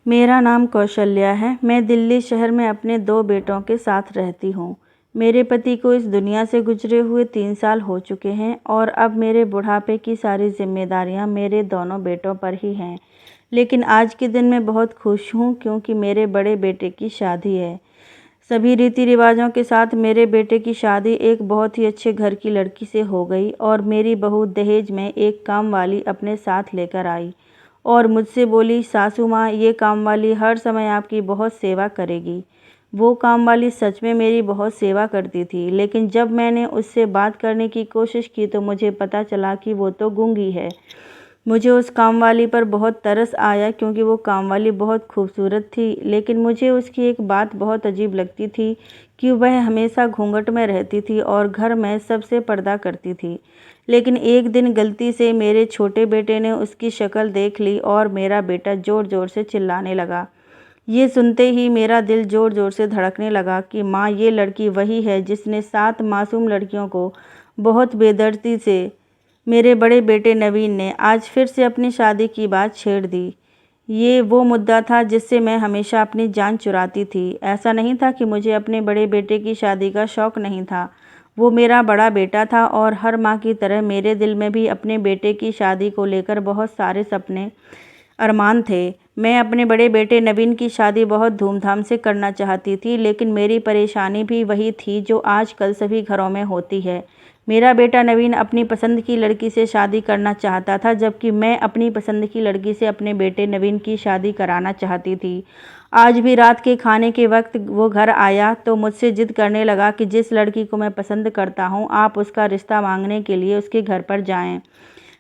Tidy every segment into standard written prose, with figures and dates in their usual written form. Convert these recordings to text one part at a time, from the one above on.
मेरा नाम कौशल्या है। मैं दिल्ली शहर में अपने 2 बेटों के साथ रहती हूँ। मेरे पति को इस दुनिया से गुजरे हुए 3 साल हो चुके हैं और अब मेरे बुढ़ापे की सारी ज़िम्मेदारियाँ मेरे दोनों बेटों पर ही हैं। लेकिन आज के दिन मैं बहुत खुश हूँ क्योंकि मेरे बड़े बेटे की शादी है। सभी रीति रिवाजों के साथ मेरे बेटे की शादी एक बहुत ही अच्छे घर की लड़की से हो गई और मेरी बहू दहेज में एक काम वाली अपने साथ लेकर आई और मुझसे बोली, सासू माँ, ये काम वाली हर समय आपकी बहुत सेवा करेगी। वो काम वाली सच में मेरी बहुत सेवा करती थी, लेकिन जब मैंने उससे बात करने की कोशिश की तो मुझे पता चला कि वो तो गूंगी है। मुझे उस कामवाली पर बहुत तरस आया क्योंकि वो कामवाली बहुत खूबसूरत थी, लेकिन मुझे उसकी एक बात बहुत अजीब लगती थी कि वह हमेशा घूंघट में रहती थी और घर में सबसे पर्दा करती थी। लेकिन एक दिन गलती से मेरे छोटे बेटे ने उसकी शक्ल देख ली और मेरा बेटा ज़ोर-ज़ोर से चिल्लाने लगा। ये सुनते ही मेरा दिल ज़ोर-ज़ोर से धड़कने लगा कि माँ, ये लड़की वही है जिसने 7 मासूम लड़कियों को बहुत बेदर्दी से मेरे बड़े बेटे नवीन ने आज फिर से अपनी शादी की बात छेड़ दी। ये वो मुद्दा था जिससे मैं हमेशा अपनी जान चुराती थी। ऐसा नहीं था कि मुझे अपने बड़े बेटे की शादी का शौक़ नहीं था। वो मेरा बड़ा बेटा था और हर माँ की तरह मेरे दिल में भी अपने बेटे की शादी को लेकर बहुत सारे सपने, अरमान थे। मैं अपने बड़े बेटे नवीन की शादी बहुत धूमधाम से करना चाहती थी, लेकिन मेरी परेशानी भी वही थी जो आजकल सभी घरों में होती है। मेरा बेटा नवीन अपनी पसंद की लड़की से शादी करना चाहता था, जबकि मैं अपनी पसंद की लड़की से अपने बेटे नवीन की शादी कराना चाहती थी। आज भी रात के खाने के वक्त वो घर आया तो मुझसे जिद करने लगा कि जिस लड़की को मैं पसंद करता हूँ, आप उसका रिश्ता मांगने के लिए उसके घर पर जाएं।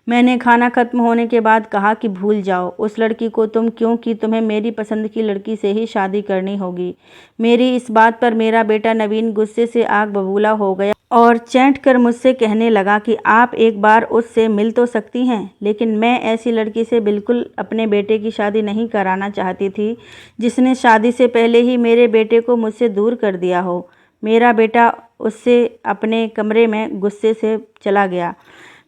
मैंने खाना खत्म होने के बाद कहा कि भूल जाओ उस लड़की को तुम, क्योंकि तुम्हें मेरी पसंद की लड़की से ही शादी करनी होगी। मेरी इस बात पर मेरा बेटा नवीन गुस्से से आग बबूला हो गया और चैंट कर मुझसे कहने लगा कि आप एक बार उससे मिल तो सकती हैं। लेकिन मैं ऐसी लड़की से बिल्कुल अपने बेटे की शादी नहीं कराना चाहती थी जिसने शादी से पहले ही मेरे बेटे को मुझसे दूर कर दिया हो। मेरा बेटा उससे अपने कमरे में गुस्से से चला गया।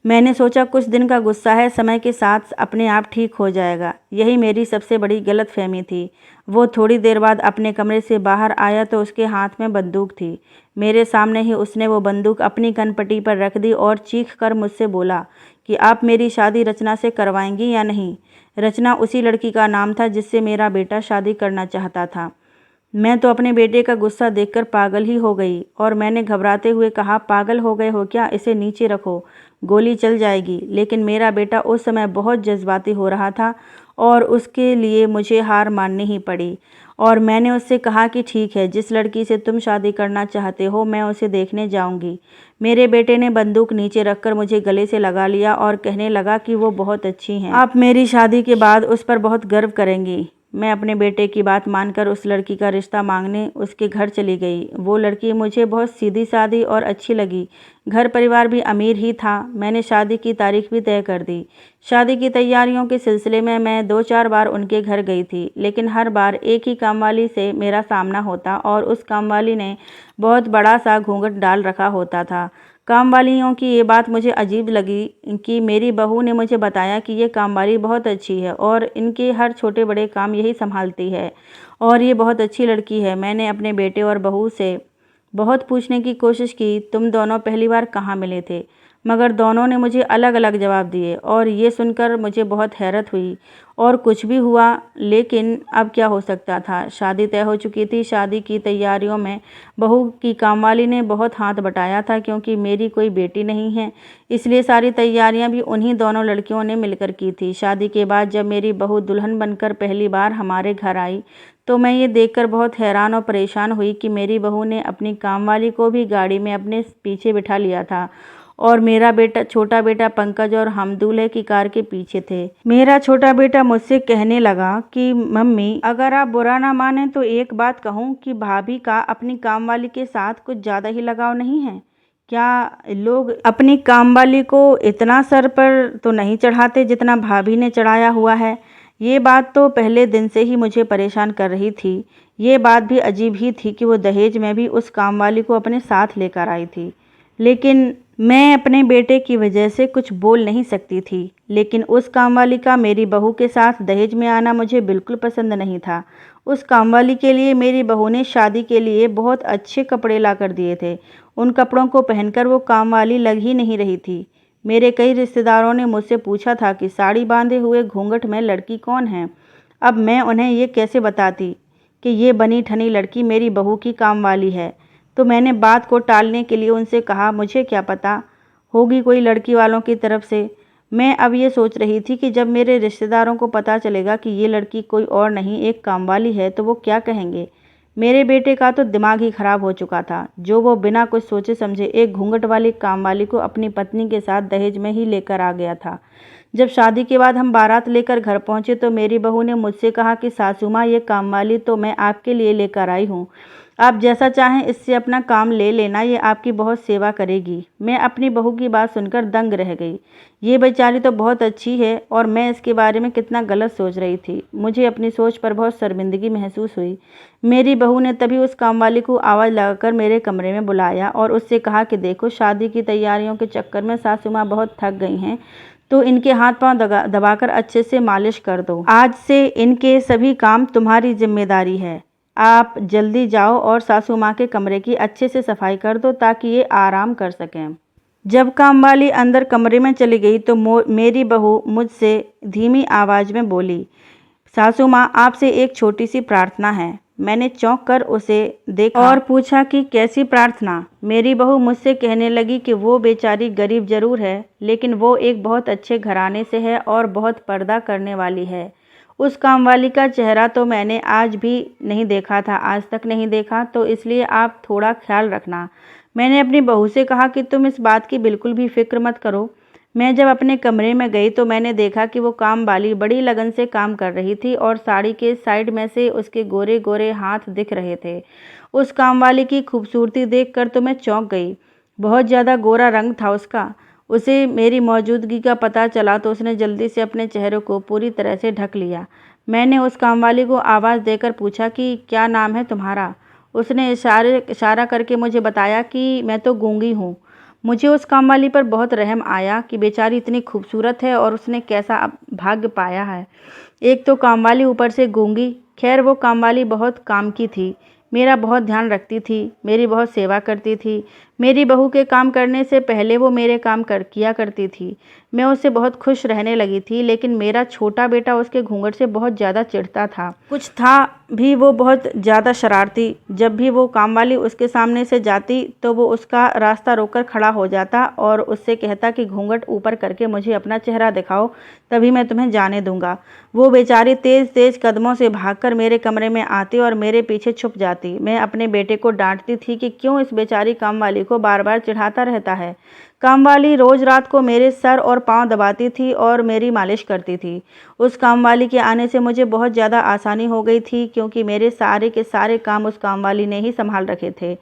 मैंने सोचा कुछ दिन का गुस्सा है, समय के साथ अपने आप ठीक हो जाएगा। यही मेरी सबसे बड़ी गलतफहमी थी। वो थोड़ी देर बाद अपने कमरे से बाहर आया तो उसके हाथ में बंदूक थी। मेरे सामने ही उसने वो बंदूक अपनी कनपटी पर रख दी और चीख कर मुझसे बोला कि आप मेरी शादी रचना से करवाएंगी या नहीं। रचना उसी लड़की का नाम था जिससे मेरा बेटा शादी करना चाहता था। मैं तो अपने बेटे का गुस्सा देखकर पागल ही हो गई और मैंने घबराते हुए कहा, पागल हो गए हो क्या? इसे नीचे रखो, गोली चल जाएगी। लेकिन मेरा बेटा उस समय बहुत जज्बाती हो रहा था और उसके लिए मुझे हार माननी ही पड़ी और मैंने उससे कहा कि ठीक है, जिस लड़की से तुम शादी करना चाहते हो मैं उसे देखने जाऊंगी। मेरे बेटे ने बंदूक नीचे रखकर मुझे गले से लगा लिया और कहने लगा कि वो बहुत अच्छी हैं। आप मेरी शादी के बाद उस पर बहुत गर्व करेंगी। मैं अपने बेटे की बात मानकर उस लड़की का रिश्ता मांगने उसके घर चली गई। वो लड़की मुझे बहुत सीधी सादी और अच्छी लगी। घर परिवार भी अमीर ही था। मैंने शादी की तारीख भी तय कर दी। शादी की तैयारियों के सिलसिले में मैं 2-4 बार उनके घर गई थी, लेकिन हर बार एक ही कामवाली से मेरा सामना होता और उस कामवाली ने बहुत बड़ा सा घूंघट डाल रखा होता था। कामवालियों की ये बात मुझे अजीब लगी कि मेरी बहू ने मुझे बताया कि ये कामवाली बहुत अच्छी है और इनके हर छोटे बड़े काम यही संभालती है और ये बहुत अच्छी लड़की है। मैंने अपने बेटे और बहू से बहुत पूछने की कोशिश की, तुम दोनों पहली बार कहाँ मिले थे? मगर दोनों ने मुझे अलग अलग जवाब दिए और ये सुनकर मुझे बहुत हैरत हुई और कुछ भी हुआ, लेकिन अब क्या हो सकता था। शादी तय हो चुकी थी। शादी की तैयारियों में बहू की कामवाली ने बहुत हाथ बटाया था क्योंकि मेरी कोई बेटी नहीं है, इसलिए सारी तैयारियां भी उन्हीं दोनों लड़कियों ने मिलकर की थी। शादी के बाद जब मेरी बहू दुल्हन बनकर पहली बार हमारे घर आई तो मैं ये देखकर बहुत हैरान और परेशान हुई कि मेरी बहू ने अपनी कामवाली को भी गाड़ी में अपने पीछे बिठा लिया था और मेरा बेटा, छोटा बेटा पंकज और हम दूल्हे की कार के पीछे थे। मेरा छोटा बेटा मुझसे कहने लगा कि मम्मी, अगर आप बुरा ना माने तो एक बात कहूँ कि भाभी का अपनी कामवाली के साथ कुछ ज़्यादा ही लगाव नहीं है क्या? लोग अपनी कामवाली को इतना सर पर तो नहीं चढ़ाते जितना भाभी ने चढ़ाया हुआ है। ये बात तो पहले दिन से ही मुझे परेशान कर रही थी। ये बात भी अजीब ही थी कि वो दहेज में भी उस कामवाली को अपने साथ लेकर आई थी। लेकिन मैं अपने बेटे की वजह से कुछ बोल नहीं सकती थी, लेकिन उस कामवाली का मेरी बहू के साथ दहेज में आना मुझे बिल्कुल पसंद नहीं था। उस कामवाली के लिए मेरी बहू ने शादी के लिए बहुत अच्छे कपड़े ला कर दिए थे। उन कपड़ों को पहनकर वो कामवाली लग ही नहीं रही थी। मेरे कई रिश्तेदारों ने मुझसे पूछा था कि साड़ी बांधे हुए घूंघट में लड़की कौन है। अब मैं उन्हें ये कैसे बताती कि ये बनी ठनी लड़की मेरी बहू की कामवाली है। तो मैंने बात को टालने के लिए उनसे कहा, मुझे क्या पता, होगी कोई लड़की वालों की तरफ से। मैं अब ये सोच रही थी कि जब मेरे रिश्तेदारों को पता चलेगा कि ये लड़की कोई और नहीं एक कामवाली है तो वो क्या कहेंगे। मेरे बेटे का तो दिमाग ही खराब हो चुका था, जो वो बिना कुछ सोचे समझे एक घूंघट वाली कामवाली को अपनी पत्नी के साथ दहेज में ही लेकर आ गया था। जब शादी के बाद हम बारात लेकर घर पहुंचे तो मेरी बहू ने मुझसे कहा कि सासू माँ, ये कामवाली तो मैं आपके लिए लेकर आई हूँ, आप जैसा चाहें इससे अपना काम ले लेना, ये आपकी बहुत सेवा करेगी। मैं अपनी बहू की बात सुनकर दंग रह गई। ये बेचारी तो बहुत अच्छी है और मैं इसके बारे में कितना गलत सोच रही थी। मुझे अपनी सोच पर बहुत शर्मिंदगी महसूस हुई। मेरी बहू ने तभी उस कामवाली को आवाज़ लगाकर मेरे कमरे में बुलाया और उससे कहा कि देखो, शादी की तैयारियों के चक्कर में सासू माँ बहुत थक गई हैं, तो इनके हाथ पांव दबाकर अच्छे से मालिश कर दो। आज से इनके सभी काम तुम्हारी जिम्मेदारी है। आप जल्दी जाओ और सासू माँ के कमरे की अच्छे से सफाई कर दो ताकि ये आराम कर सकें। जब कामवाली अंदर कमरे में चली गई तो मेरी बहू मुझसे धीमी आवाज़ में बोली, सासू माँ, आपसे एक छोटी सी प्रार्थना है। मैंने चौंक कर उसे देखा और पूछा कि कैसी प्रार्थना। मेरी बहू मुझसे कहने लगी कि वो बेचारी गरीब जरूर है, लेकिन वो एक बहुत अच्छे घराने से है और बहुत पर्दा करने वाली है। उस कामवाली का चेहरा तो मैंने आज भी नहीं देखा था, आज तक नहीं देखा, तो इसलिए आप थोड़ा ख्याल रखना। मैंने अपनी बहू से कहा कि तुम इस बात की बिल्कुल भी फिक्र मत करो। मैं जब अपने कमरे में गई तो मैंने देखा कि वो कामवाली बड़ी लगन से काम कर रही थी और साड़ी के साइड में से उसके गोरे गोरे हाथ दिख रहे थे। उस कामवाली की खूबसूरती देखकर तो मैं चौंक गई। बहुत ज़्यादा गोरा रंग था उसका। उसे मेरी मौजूदगी का पता चला तो उसने जल्दी से अपने चेहरे को पूरी तरह से ढक लिया। मैंने उस कामवाली को आवाज़ देकर पूछा कि क्या नाम है तुम्हारा। उसने इशारा करके मुझे बताया कि मैं तो गूंगी हूँ। मुझे उस कामवाली पर बहुत रहम आया कि बेचारी इतनी खूबसूरत है और उसने कैसा भाग्य पाया है। एक तो कामवाली, ऊपर से गूंगी। खैर, वो कामवाली बहुत काम की थी, मेरा बहुत ध्यान रखती थी, मेरी बहुत सेवा करती थी। मेरी बहू के काम करने से पहले वो मेरे काम किया करती थी। मैं उससे बहुत खुश रहने लगी थी, लेकिन मेरा छोटा बेटा उसके घूंघट से बहुत ज़्यादा चिढ़ता था। कुछ था भी, वो बहुत ज़्यादा शरारती। जब भी वो कामवाली उसके सामने से जाती तो वो उसका रास्ता रोककर खड़ा हो जाता और उससे कहता कि घूंघट ऊपर करके मुझे अपना चेहरा दिखाओ, तभी मैं तुम्हें जाने दूंगा। वो बेचारी तेज़ तेज़ कदमों से भागकर मेरे कमरे में आती और मेरे पीछे छुप जाती। मैं अपने बेटे को डांटती थी कि क्यों इस बेचारी कामवाली को बार बार चिढ़ाता रहता है। कामवाली रोज़ रात को मेरे सर और पाँव दबाती थी और मेरी मालिश करती थी। उस कामवाली के आने से मुझे बहुत ज़्यादा आसानी हो गई थी, क्योंकि मेरे सारे के सारे काम उस कामवाली ने ही संभाल रखे थे।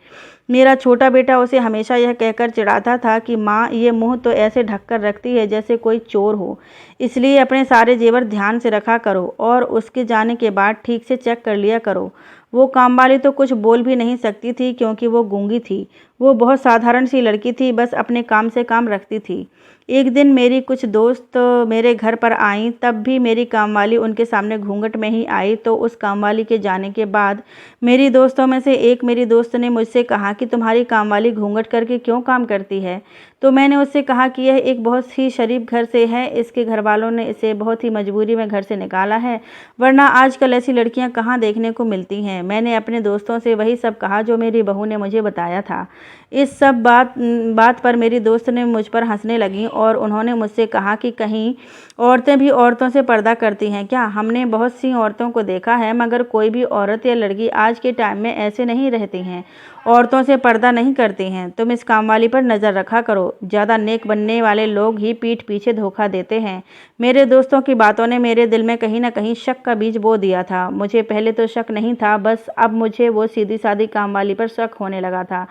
मेरा छोटा बेटा उसे हमेशा यह कहकर चिढ़ाता था कि माँ, ये मुंह तो ऐसे ढककर रखती है जैसे कोई चोर हो, इसलिए अपने सारे जेवर ध्यान से रखा करो और उसके जाने के बाद ठीक से चेक कर लिया करो। वो कामवाली तो कुछ बोल भी नहीं सकती थी क्योंकि वो गूंगी थी। वो बहुत साधारण सी लड़की थी, बस अपने काम से काम रखती थी। एक दिन मेरी कुछ दोस्त मेरे घर पर आईं, तब भी मेरी कामवाली उनके सामने घूंघट में ही आई। तो उस कामवाली के जाने के बाद मेरी दोस्तों में से एक मेरी दोस्त ने मुझसे कहा कि तुम्हारी कामवाली घूंघट करके क्यों काम करती है। तो मैंने उससे कहा कि यह एक बहुत ही शरीफ घर से है, इसके घर वालों ने इसे बहुत ही मजबूरी में घर से निकाला है, वरना आजकल ऐसी लड़कियां कहाँ देखने को मिलती हैं। मैंने अपने दोस्तों से वही सब कहा जो मेरी बहू ने मुझे बताया था। इस सब बात पर मेरी दोस्त ने मुझ पर हंसने लगी और उन्होंने मुझसे कहा कि कहीं औरतें भी औरतों से पर्दा करती हैं क्या। हमने बहुत सी औरतों को देखा है, मगर कोई भी औरत या लड़की आज के टाइम में ऐसे नहीं रहती हैं, औरतों से पर्दा नहीं करती हैं। तुम इस कामवाली पर नज़र रखा करो, ज़्यादा नेक बनने वाले लोग ही पीठ पीछे धोखा देते हैं। मेरे दोस्तों की बातों ने मेरे दिल में कहीं ना कहीं शक का बीज बो दिया था। मुझे पहले तो शक नहीं था, बस अब मुझे वो सीधी सादी कामवाली पर शक होने लगा था।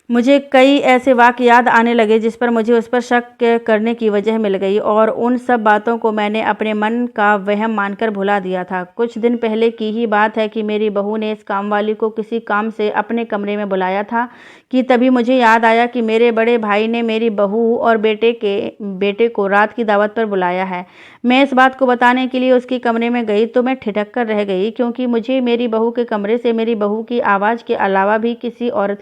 मुझे कई ऐसे वाक़ याद आने लगे जिस पर मुझे उस पर शक करने की वजह मिल गई और उन सब बातों को मैंने अपने मन का वहम मानकर भुला दिया था। कुछ दिन पहले की ही बात है कि मेरी बहू ने इस कामवाली को किसी काम से अपने कमरे में बुलाया था कि तभी मुझे याद आया कि मेरे बड़े भाई ने मेरी बहू और बेटे को रात की दावत पर बुलाया है। मैं इस बात को बताने के लिए उसके कमरे में गई तो मैं ठिठक कर रह गई, क्योंकि मुझे मेरी बहू के कमरे से मेरी बहू की आवाज़ के अलावा भी किसी औरत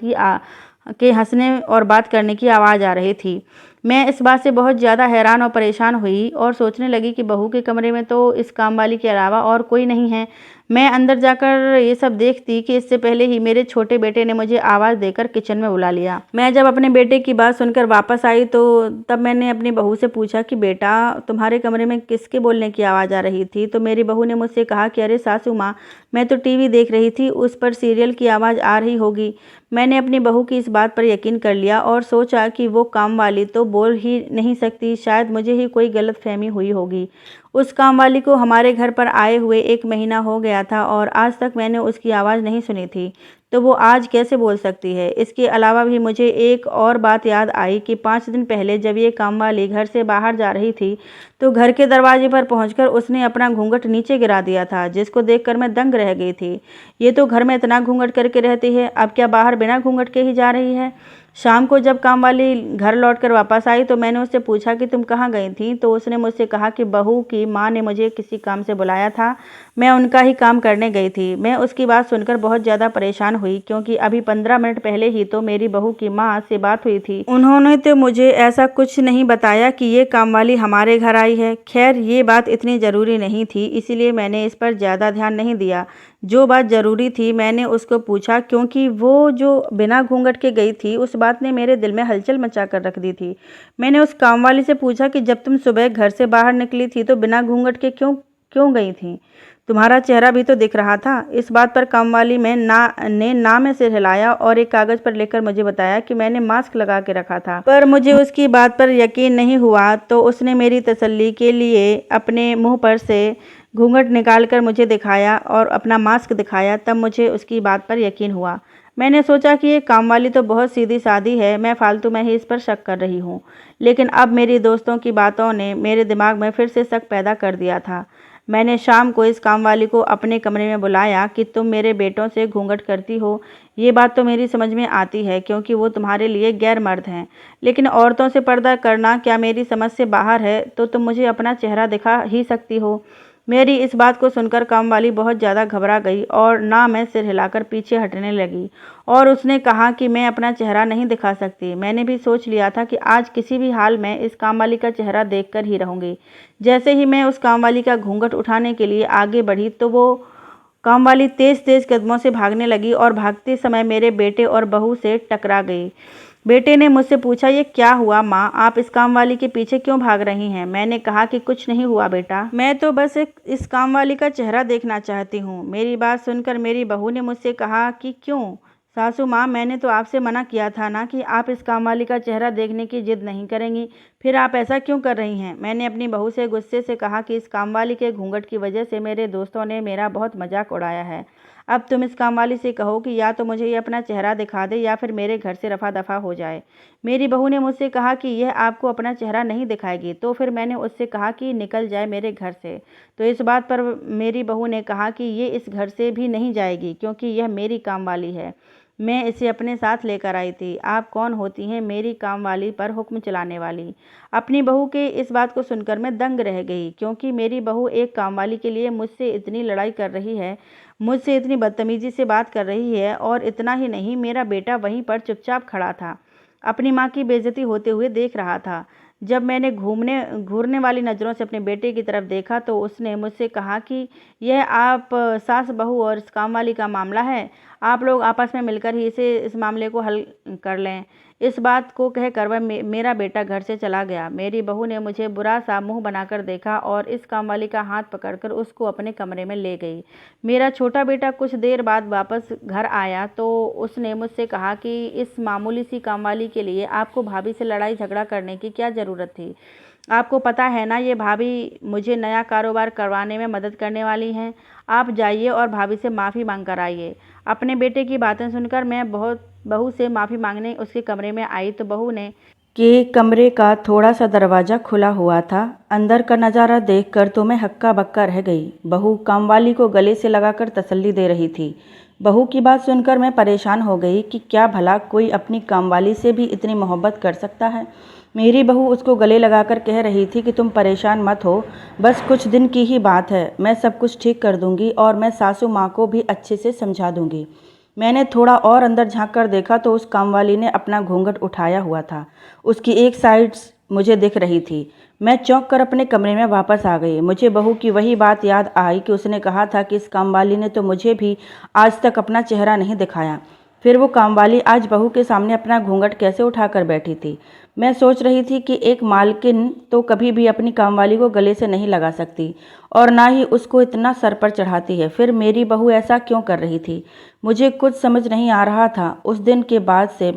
के हंसने और बात करने की आवाज़ आ रही थी। मैं इस बात से बहुत ज़्यादा हैरान और परेशान हुई और सोचने लगी कि बहू के कमरे में तो इस कामवाली के अलावा और कोई नहीं है। मैं अंदर जाकर ये सब देखती कि इससे पहले ही मेरे छोटे बेटे ने मुझे आवाज़ देकर किचन में बुला लिया। मैं जब अपने बेटे की बात सुनकर वापस आई तो तब मैंने अपनी बहू से पूछा कि बेटा, तुम्हारे कमरे में किसके बोलने की आवाज़ आ रही थी? तो मेरी बहू ने मुझसे कहा कि अरे सासू माँ, मैं तो टीवी देख रही थी, उस पर सीरियल की आवाज़ आ रही होगी। मैंने अपनी बहू की इस बात पर यकीन कर लिया और सोचा कि वो कामवाली तो बोल ही नहीं सकती, शायद मुझे ही कोई गलतफहमी हुई होगी। उस कामवाली को हमारे घर पर आए हुए 1 महीना हो गया था और आज तक मैंने उसकी आवाज़ नहीं सुनी थी, तो वो आज कैसे बोल सकती है? इसके अलावा भी मुझे एक और बात याद आई कि 5 दिन पहले जब ये कामवाली घर से बाहर जा रही थी, तो घर के दरवाजे पर पहुंचकर उसने अपना घूंघट नीचे गिरा दिया था, जिसको देखकर मैं दंग रह गई थी। ये तो घर में इतना घूंघट करके रहती है, अब क्या बाहर बिना घूंघट के ही जा रही है? शाम को जब कामवाली घर लौटकर वापस आई तो मैंने उससे पूछा कि तुम कहाँ गई थी? तो उसने मुझसे कहा कि बहू की माँ ने मुझे किसी काम से बुलाया था, मैं उनका ही काम करने गई थी। मैं उसकी बात सुनकर बहुत ज़्यादा परेशान हुई, क्योंकि अभी 15 मिनट पहले ही तो मेरी बहू की माँ से बात हुई थी। उन्होंने तो मुझे ऐसा कुछ नहीं बताया कि ये कामवाली हमारे घर आई है। खैर, ये बात इतनी ज़रूरी नहीं थी, इसीलिए मैंने इस पर ज़्यादा ध्यान नहीं दिया। जो बात ज़रूरी थी मैंने उसको पूछा, क्योंकि वो जो बिना घूंघट के गई थी उस बात ने मेरे दिल में हलचल मचा कर रख दी थी। मैंने उस कामवाली से पूछा कि जब तुम सुबह घर से बाहर निकली थी तो बिना घूंघट के क्यों क्यों गई थी? तुम्हारा चेहरा भी तो दिख रहा था। इस बात पर कामवाली ने ना में सिर हिलाया और एक कागज़ पर लिखकर मुझे बताया कि मैंने मास्क लगा के रखा था। पर मुझे उसकी बात पर यकीन नहीं हुआ, तो उसने मेरी तसल्ली के लिए अपने मुंह पर से घूंघट निकालकर मुझे दिखाया और अपना मास्क दिखाया, तब मुझे उसकी बात पर यकीन हुआ। मैंने सोचा कि ये कामवाली तो बहुत सीधी-सादी है, मैं फालतू में ही इस पर शक कर रही हूँ। लेकिन अब मेरी दोस्तों की बातों ने मेरे दिमाग में फिर से शक पैदा कर दिया था। मैंने शाम को इस कामवाली को अपने कमरे में बुलाया कि तुम मेरे बेटों से घूंघट करती हो, ये बात तो मेरी समझ में आती है, क्योंकि वो तुम्हारे लिए गैर मर्द हैं। लेकिन औरतों से पर्दा करना क्या मेरी समझ से बाहर है? तो तुम मुझे अपना चेहरा दिखा ही सकती हो। मेरी इस बात को सुनकर कामवाली बहुत ज़्यादा घबरा गई और ना में सिर हिलाकर पीछे हटने लगी और उसने कहा कि मैं अपना चेहरा नहीं दिखा सकती। मैंने भी सोच लिया था कि आज किसी भी हाल में इस कामवाली का चेहरा देखकर ही रहूंगी। जैसे ही मैं उस कामवाली का घूंघट उठाने के लिए आगे बढ़ी तो वो कामवाली तेज-तेज कदमों से भागने लगी और भागते समय मेरे बेटे और बहू से टकरा गई। बेटे ने मुझसे पूछा, ये क्या हुआ माँ, आप इस कामवाली के पीछे क्यों भाग रही हैं? मैंने कहा कि कुछ नहीं हुआ बेटा, मैं तो बस इस कामवाली का चेहरा देखना चाहती हूँ। मेरी बात सुनकर मेरी बहू ने मुझसे कहा कि क्यों सासू माँ, मैंने तो आपसे मना किया था ना कि आप इस कामवाली का चेहरा देखने की जिद नहीं करेंगी, फिर आप ऐसा क्यों कर रही हैं? मैंने अपनी बहू से गुस्से से कहा कि इस कामवाली के घूंघट की वजह से मेरे दोस्तों ने मेरा बहुत मजाक उड़ाया है। अब तुम इस कामवाली से कहो कि या तो मुझे ये अपना चेहरा दिखा दे या फिर मेरे घर से रफा दफा हो जाए। मेरी बहू ने मुझसे कहा कि यह आपको अपना चेहरा नहीं दिखाएगी, तो फिर मैंने उससे कहा कि निकल जाए मेरे घर से। तो इस बात पर मेरी बहू ने कहा कि ये इस घर से भी नहीं जाएगी, क्योंकि यह मेरी कामवाली है, मैं इसे अपने साथ लेकर आई थी। आप कौन होती हैं मेरी कामवाली पर हुक्म चलाने वाली? अपनी बहू के इस बात को सुनकर मैं दंग रह गई, क्योंकि मेरी बहू एक कामवाली के लिए मुझसे इतनी लड़ाई कर रही है, मुझसे इतनी बदतमीजी से बात कर रही है। और इतना ही नहीं, मेरा बेटा वहीं पर चुपचाप खड़ा था, अपनी माँ की बेइज्जती होते हुए देख रहा था। जब मैंने घूरने वाली नज़रों से अपने बेटे की तरफ देखा तो उसने मुझसे कहा कि यह आप सास बहू और इस कामवाली का मामला है, आप लोग आपस में मिलकर ही इस मामले को हल कर लें। इस बात को कहकर वह मेरा बेटा घर से चला गया। मेरी बहू ने मुझे बुरा सा मुंह बनाकर देखा और इस कामवाली का हाथ पकड़कर उसको अपने कमरे में ले गई। मेरा छोटा बेटा कुछ देर बाद वापस घर आया तो उसने मुझसे कहा कि इस मामूली सी कामवाली के लिए आपको भाभी से लड़ाई झगड़ा करने की क्या ज़रूरत थी? आपको पता है ना, ये भाभी मुझे नया कारोबार करवाने में मदद करने वाली हैं। आप जाइए और भाभी से माफ़ी मांग कर आइए। अपने बेटे की बातें सुनकर मैं बहुत बहू से माफ़ी मांगने उसके कमरे में आई तो बहू ने कि कमरे का थोड़ा सा दरवाज़ा खुला हुआ था। अंदर का नज़ारा देखकर तो मैं हक्का बक्का रह गई। बहू कामवाली को गले से लगाकर तसल्ली दे रही थी। बहू की बात सुनकर मैं परेशान हो गई कि क्या भला कोई अपनी कामवाली से भी इतनी मोहब्बत कर सकता है। मेरी बहू उसको गले लगाकर कह रही थी कि तुम परेशान मत हो, बस कुछ दिन की ही बात है, मैं सब कुछ ठीक कर दूंगी और मैं सासू माँ को भी अच्छे से समझा दूंगी। मैंने थोड़ा और अंदर झांक कर देखा तो उस कामवाली ने अपना घूंघट उठाया हुआ था। उसकी एक साइड मुझे दिख रही थी। मैं चौंक कर अपने कमरे में वापस आ गई। मुझे बहू की वही बात याद आई कि उसने कहा था कि इस कामवाली ने तो मुझे भी आज तक अपना चेहरा नहीं दिखाया। फिर वो कामवाली आज बहू के सामने अपना घूंघट कैसे उठाकर बैठी थी। मैं सोच रही थी कि एक मालकिन तो कभी भी अपनी कामवाली को गले से नहीं लगा सकती और ना ही उसको इतना सर पर चढ़ाती है। फिर मेरी बहू ऐसा क्यों कर रही थी, मुझे कुछ समझ नहीं आ रहा था। उस दिन के बाद से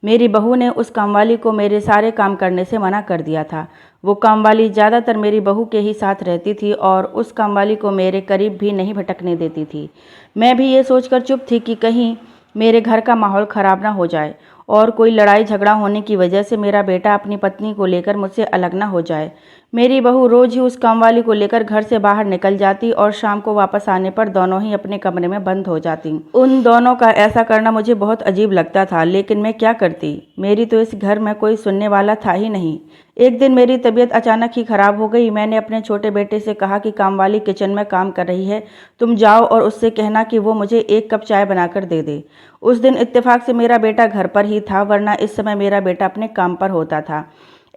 मेरी बहू ने उस कामवाली को मेरे सारे काम करने से मना कर दिया था। वो कामवाली ज़्यादातर मेरी बहू के ही साथ रहती थी और उस कामवाली को मेरे करीब भी नहीं भटकने देती थी। मैं भी ये सोचकर चुप थी कि कहीं मेरे घर का माहौल ख़राब ना हो जाए और कोई लड़ाई झगड़ा होने की वजह से मेरा बेटा अपनी पत्नी को लेकर मुझसे अलग ना हो जाए। मेरी बहू रोज़ ही उस कामवाली को लेकर घर से बाहर निकल जाती और शाम को वापस आने पर दोनों ही अपने कमरे में बंद हो जाती। उन दोनों का ऐसा करना मुझे बहुत अजीब लगता था, लेकिन मैं क्या करती, मेरी तो इस घर में कोई सुनने वाला था ही नहीं। एक दिन मेरी तबीयत अचानक ही खराब हो गई। मैंने अपने छोटे बेटे से कहा कि कामवाली किचन में काम कर रही है, तुम जाओ और उससे कहना कि वो मुझे 1 कप चाय बनाकर दे दे। उस दिन इत्तेफाक से मेरा बेटा घर पर ही था, वरना इस समय मेरा बेटा अपने काम पर होता था।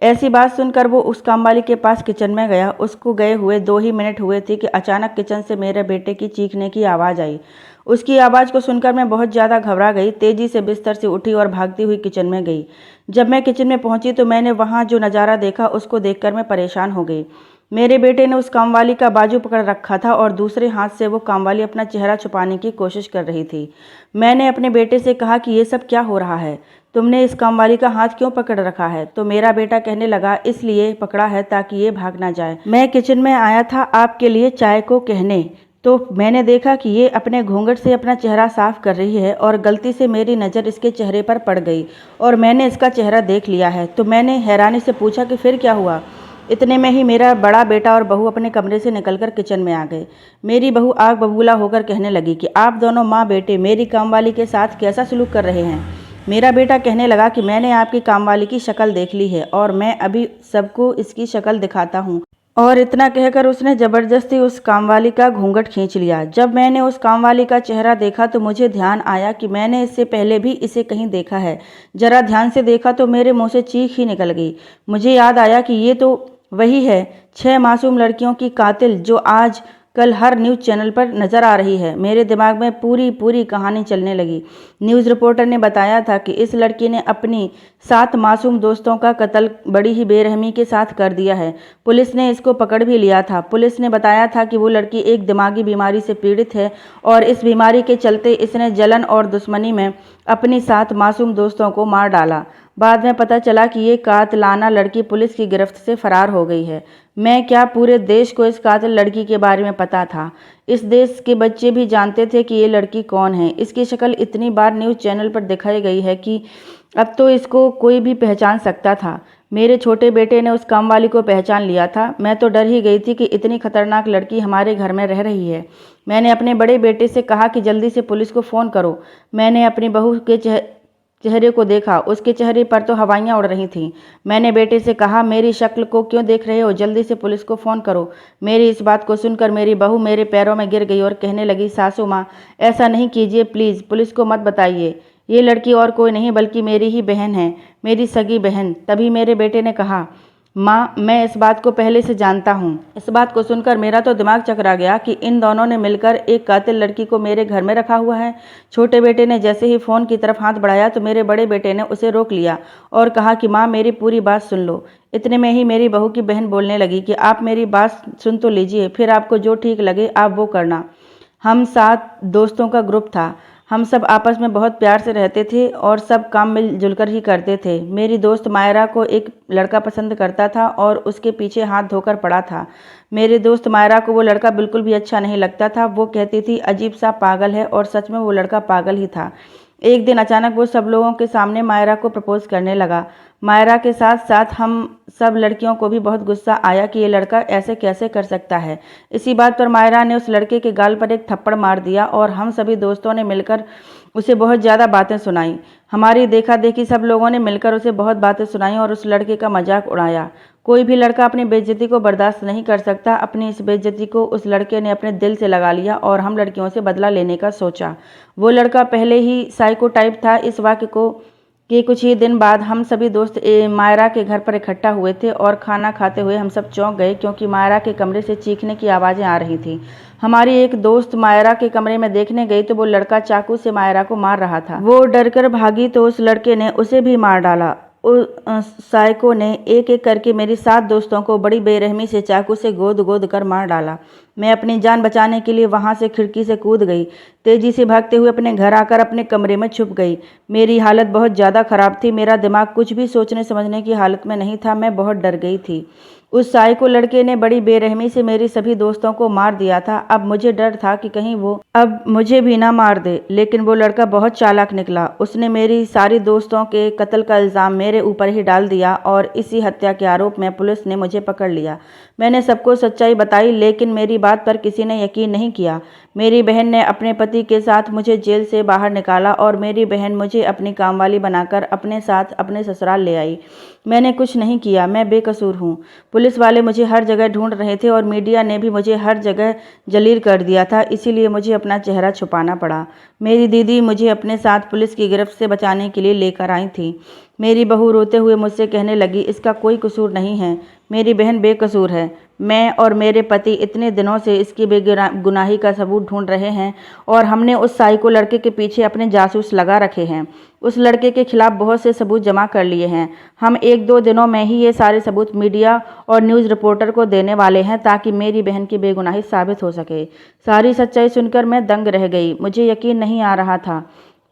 ऐसी बात सुनकर वो उस कामवाली के पास किचन में गया। उसको गए हुए 2 ही मिनट हुए थे कि अचानक किचन से मेरे बेटे की चीखने की आवाज़ आई। उसकी आवाज़ को सुनकर मैं बहुत ज़्यादा घबरा गई। तेज़ी से बिस्तर से उठी और भागती हुई किचन में गई। जब मैं किचन में पहुंची तो मैंने वहां जो नज़ारा देखा उसको देखकर मैं परेशान हो गई। मेरे बेटे ने उस कामवाली का बाजू पकड़ रखा था और दूसरे हाथ से वो कामवाली अपना चेहरा छुपाने की कोशिश कर रही थी। मैंने अपने बेटे से कहा कि ये सब क्या हो रहा है, तुमने इस कामवाली का हाथ क्यों पकड़ रखा है। तो मेरा बेटा कहने लगा, इसलिए पकड़ा है ताकि ये भाग ना जाए। मैं किचन में आया था आपके लिए चाय को कहने, तो मैंने देखा कि ये अपने घूंघट से अपना चेहरा साफ कर रही है और गलती से मेरी नज़र इसके चेहरे पर पड़ गई और मैंने इसका चेहरा देख लिया है। तो मैंने हैरानी से पूछा कि फिर क्या हुआ। इतने में ही मेरा बड़ा बेटा और बहू अपने कमरे से निकलकर किचन में आ गए। मेरी बहू आग बबूला होकर कहने लगी कि आप दोनों माँ बेटे मेरी कामवाली के साथ कैसा सलूक कर रहे हैं। मेरा बेटा कहने लगा कि मैंने आपकी कामवाली की शक्ल देख ली है और मैं अभी सबको इसकी शक्ल दिखाता हूँ। और इतना कहकर उसने ज़बरदस्ती उस कामवाली का घूंघट खींच लिया। जब मैंने उस कामवाली का चेहरा देखा तो मुझे ध्यान आया कि मैंने इससे पहले भी इसे कहीं देखा है। जरा ध्यान से देखा तो मेरे मुंह से चीख ही निकल गई। मुझे याद आया कि ये तो वही है, 6 मासूम लड़कियों की कातिल जो आज कल हर न्यूज़ चैनल पर नज़र आ रही है। मेरे दिमाग में पूरी कहानी चलने लगी। न्यूज़ रिपोर्टर ने बताया था कि इस लड़की ने अपनी 7 मासूम दोस्तों का कत्ल बड़ी ही बेरहमी के साथ कर दिया है। पुलिस ने इसको पकड़ भी लिया था। पुलिस ने बताया था कि वो लड़की एक दिमागी बीमारी से पीड़ित है और इस बीमारी के चलते इसने जलन और दुश्मनी में अपनी 7 मासूम दोस्तों को मार डाला। बाद में पता चला कि ये कातिलाना लड़की पुलिस की गिरफ्त से फरार हो गई है। मैं क्या, पूरे देश को इस कातिल लड़की के बारे में पता था। इस देश के बच्चे भी जानते थे कि ये लड़की कौन है। इसकी शक्ल इतनी बार न्यूज़ चैनल पर दिखाई गई है कि अब तो इसको कोई भी पहचान सकता था। मेरे छोटे बेटे ने उस कामवाली को पहचान लिया था। मैं तो डर ही गई थी कि इतनी खतरनाक लड़की हमारे घर में रह रही है। मैंने अपने बड़े बेटे से कहा कि जल्दी से पुलिस को फ़ोन करो। मैंने अपनी बहू के चेहरे को देखा, उसके चेहरे पर तो हवाइयाँ उड़ रही थीं। मैंने बेटे से कहा, मेरी शक्ल को क्यों देख रहे हो, जल्दी से पुलिस को फ़ोन करो। मेरी इस बात को सुनकर मेरी बहू मेरे पैरों में गिर गई और कहने लगी, सासू माँ ऐसा नहीं कीजिए प्लीज़, पुलिस को मत बताइए। ये लड़की और कोई नहीं बल्कि मेरी ही बहन है, मेरी सगी बहन। तभी मेरे बेटे ने कहा, माँ मैं इस बात को पहले से जानता हूँ। इस बात को सुनकर मेरा तो दिमाग चकरा गया कि इन दोनों ने मिलकर एक कातिल लड़की को मेरे घर में रखा हुआ है। छोटे बेटे ने जैसे ही फ़ोन की तरफ हाथ बढ़ाया तो मेरे बड़े बेटे ने उसे रोक लिया और कहा कि माँ मेरी पूरी बात सुन लो। इतने में ही मेरी बहू की बहन बोलने लगी कि आप मेरी बात सुन तो लीजिए, फिर आपको जो ठीक लगे आप वो करना। हम 7 दोस्तों का ग्रुप था। हम सब आपस में बहुत प्यार से रहते थे और सब काम मिलजुल कर ही करते थे। मेरी दोस्त मायरा को एक लड़का पसंद करता था और उसके पीछे हाथ धोकर पड़ा था। मेरे दोस्त मायरा को वो लड़का बिल्कुल भी अच्छा नहीं लगता था। वो कहती थी अजीब सा पागल है और सच में वो लड़का पागल ही था। एक दिन अचानक वो सब लोगों के सामने मायरा को प्रपोज करने लगा। मायरा के साथ साथ हम सब लड़कियों को भी बहुत गुस्सा आया कि ये लड़का ऐसे कैसे कर सकता है। इसी बात पर मायरा ने उस लड़के के गाल पर एक थप्पड़ मार दिया और हम सभी दोस्तों ने मिलकर उसे बहुत ज़्यादा बातें सुनाई। हमारी देखा देखी सब लोगों ने मिलकर उसे बहुत बातें सुनाई और उस लड़के का मजाक उड़ाया। कोई भी लड़का अपनी बेइज्जती को बर्दाश्त नहीं कर सकता। अपनी इस बेइज्जती को उस लड़के ने अपने दिल से लगा लिया और हम लड़कियों से बदला लेने का सोचा। वो लड़का पहले ही साइको टाइप था। इस वाक्य के कुछ ही दिन बाद हम सभी दोस्त मायरा के घर पर इकट्ठा हुए थे और खाना खाते हुए हम सब चौंक गए क्योंकि मायरा के कमरे से चीखने की आवाज़ें आ रही थीं। हमारी एक दोस्त मायरा के कमरे में देखने गई तो वो लड़का चाकू से मायरा को मार रहा था। वो डरकर भागी तो उस लड़के ने उसे भी मार डाला। साइको ने एक एक करके मेरी 7 दोस्तों को बड़ी बेरहमी से चाकू से गोद गोद कर मार डाला। मैं अपनी जान बचाने के लिए वहां से खिड़की से कूद गई। तेजी से भागते हुए अपने घर आकर अपने कमरे में छुप गई। मेरी हालत बहुत ज़्यादा ख़राब थी। मेरा दिमाग कुछ भी सोचने समझने की हालत में नहीं था। मैं बहुत डर गई थी। उस साइको लड़के ने बड़ी बेरहमी से मेरी सभी दोस्तों को मार दिया था। अब मुझे डर था कि कहीं वो अब मुझे भी ना मार दे, लेकिन वो लड़का बहुत चालाक निकला। उसने मेरी सारी दोस्तों के कत्ल का इल्ज़ाम मेरे ऊपर ही डाल दिया और इसी हत्या के आरोप में पुलिस ने मुझे पकड़ लिया। मैंने सबको सच्चाई बताई, लेकिन मेरी बात पर किसी ने यकीन नहीं किया। मेरी बहन ने अपने पति के साथ मुझे जेल से बाहर निकाला और मेरी बहन मुझे अपनी कामवाली बनाकर अपने साथ अपने ससुराल ले आई। मैंने कुछ नहीं किया, मैं बेकसूर हूँ। पुलिस वाले मुझे हर जगह ढूंढ रहे थे और मीडिया ने भी मुझे हर जगह जलील कर दिया था, इसीलिए मुझे अपना चेहरा छुपाना पड़ा। मेरी दीदी मुझे अपने साथ पुलिस की गिरफ्त से बचाने के लिए लेकर आई थी। मेरी बहू रोते हुए मुझसे कहने लगी, इसका कोई कसूर नहीं है, मेरी बहन बेकसूर है। मैं और मेरे पति इतने दिनों से इसकी बेगुनाही का सबूत ढूंढ रहे हैं और हमने उस साइको लड़के के पीछे अपने जासूस लगा रखे हैं। उस लड़के के खिलाफ बहुत से सबूत जमा कर लिए हैं। हम 1-2 दिनों में ही ये सारे सबूत मीडिया और न्यूज़ रिपोर्टर को देने वाले हैं ताकि मेरी बहन की बेगुनाही साबित हो सके। सारी सच्चाई सुनकर मैं दंग रह गई। मुझे यकीन नहीं आ रहा था।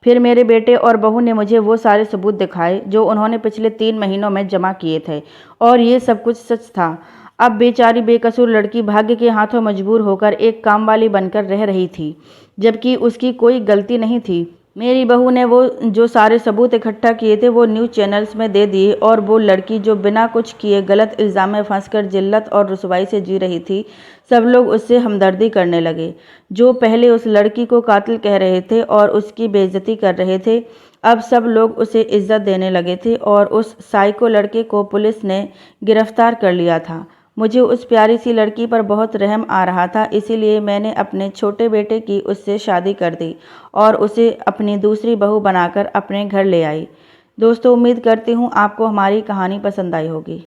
फिर मेरे बेटे और बहू ने मुझे वो सारे सबूत दिखाए जो उन्होंने पिछले 3 महीनों में जमा किए थे और ये सब कुछ सच था। अब बेचारी बेकसूर लड़की भाग्य के हाथों मजबूर होकर एक कामवाली बनकर रह रही थी, जबकि उसकी कोई गलती नहीं थी। मेरी बहू ने वो जो सारे सबूत इकट्ठा किए थे वो न्यूज़ चैनल्स में दे दिए और वो लड़की जो बिना कुछ किए गलत इल्ज़ाम में फंसकर जिल्लत और रुसवाई से जी रही थी, सब लोग उससे हमदर्दी करने लगे। जो पहले उस लड़की को कातिल कह रहे थे और उसकी बेइज्जती कर रहे थे, अब सब लोग उसे इज्जत देने लगे थे और उस साइको लड़के को पुलिस ने गिरफ्तार कर लिया था। मुझे उस प्यारी सी लड़की पर बहुत रहम आ रहा था, इसीलिए मैंने अपने छोटे बेटे की उससे शादी कर दी और उसे अपनी दूसरी बहू बनाकर अपने घर ले आई। दोस्तों, उम्मीद करती हूँ आपको हमारी कहानी पसंद आई होगी।